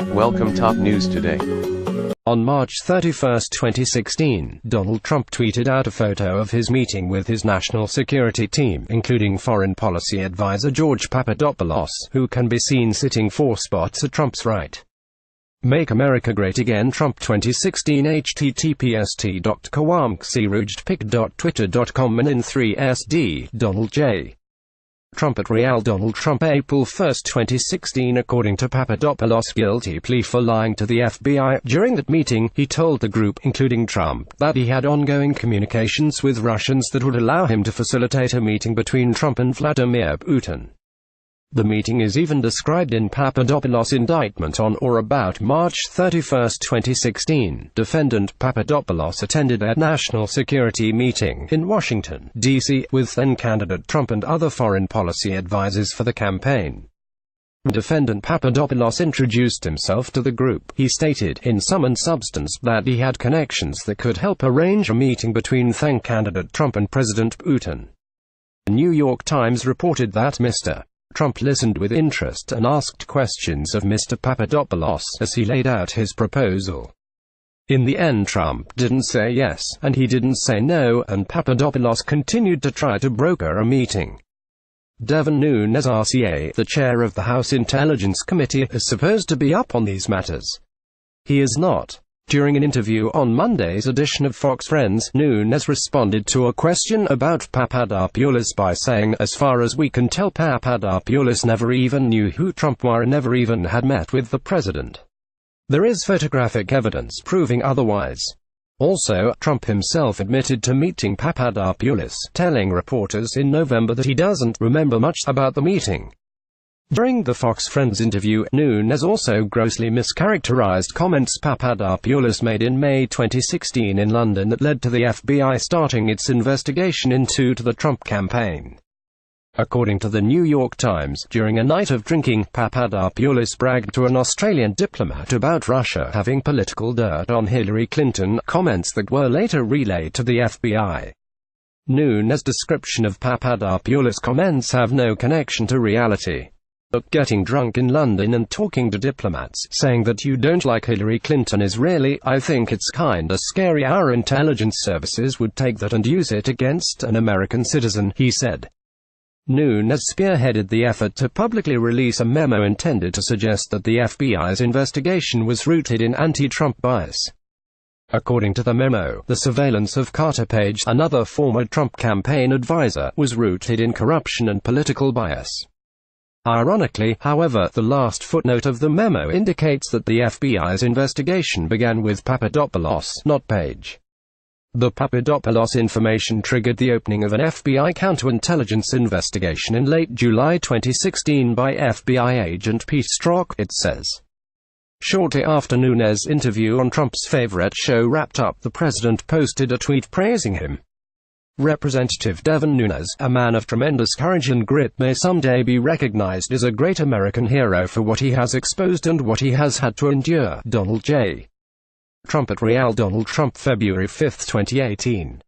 Welcome top news today. On March 31, 2016, Donald Trump tweeted out a photo of his meeting with his national security team, including foreign policy advisor George Papadopoulos, who can be seen sitting 4 spots at Trump's right. Make America Great Again Trump 2016 https://t.kawamksirujdpic.twitter.com and in 3SD, Donald J. Trump at Real Donald Trump April 1, 2016. According to Papadopoulos' guilty plea for lying to the FBI. During that meeting, he told the group, including Trump, that he had ongoing communications with Russians that would allow him to facilitate a meeting between Trump and Vladimir Putin. The meeting is even described in Papadopoulos' indictment. On or about March 31, 2016, defendant Papadopoulos attended a national security meeting in Washington, D.C., with then-candidate Trump and other foreign policy advisors for the campaign. Defendant Papadopoulos introduced himself to the group. He stated, in sum and substance, that he had connections that could help arrange a meeting between then-candidate Trump and President Putin. The New York Times reported that Mr. Trump listened with interest and asked questions of Mr. Papadopoulos as he laid out his proposal. In the end, Trump didn't say yes, and he didn't say no, and Papadopoulos continued to try to broker a meeting. Devin Nunes RCA, the chair of the House Intelligence Committee, is supposed to be up on these matters. He is not. During an interview on Monday's edition of Fox Friends, Nunes responded to a question about Papadopoulos by saying, "As far as we can tell, Papadopoulos never even knew who Trump was and never even had met with the president. There is photographic evidence proving otherwise." Also, Trump himself admitted to meeting Papadopoulos, telling reporters in November that he doesn't remember much about the meeting. During the Fox Friends interview, Nunes also grossly mischaracterized comments Papadopoulos made in May 2016 in London that led to the FBI starting its investigation into the Trump campaign. According to the New York Times, during a night of drinking, Papadopoulos bragged to an Australian diplomat about Russia having political dirt on Hillary Clinton, comments that were later relayed to the FBI. Nunes' description of Papadopoulos' comments have no connection to reality. Getting drunk in London and talking to diplomats, saying that you don't like Hillary Clinton is really, I think it's kinda scary. Our intelligence services would take that and use it against an American citizen, he said. Nunes spearheaded the effort to publicly release a memo intended to suggest that the FBI's investigation was rooted in anti-Trump bias. According to the memo, the surveillance of Carter Page, another former Trump campaign advisor, was rooted in corruption and political bias. Ironically, however, the last footnote of the memo indicates that the FBI's investigation began with Papadopoulos, not Page. The Papadopoulos information triggered the opening of an FBI counterintelligence investigation in late July 2016 by FBI agent Pete Strzok, it says. Shortly after Nunes' interview on Trump's favorite show wrapped up, the president posted a tweet praising him. Representative Devin Nunes, a man of tremendous courage and grit, may someday be recognized as a great American hero for what he has exposed and what he has had to endure. Donald J. Trump at Real Donald Trump February 5, 2018.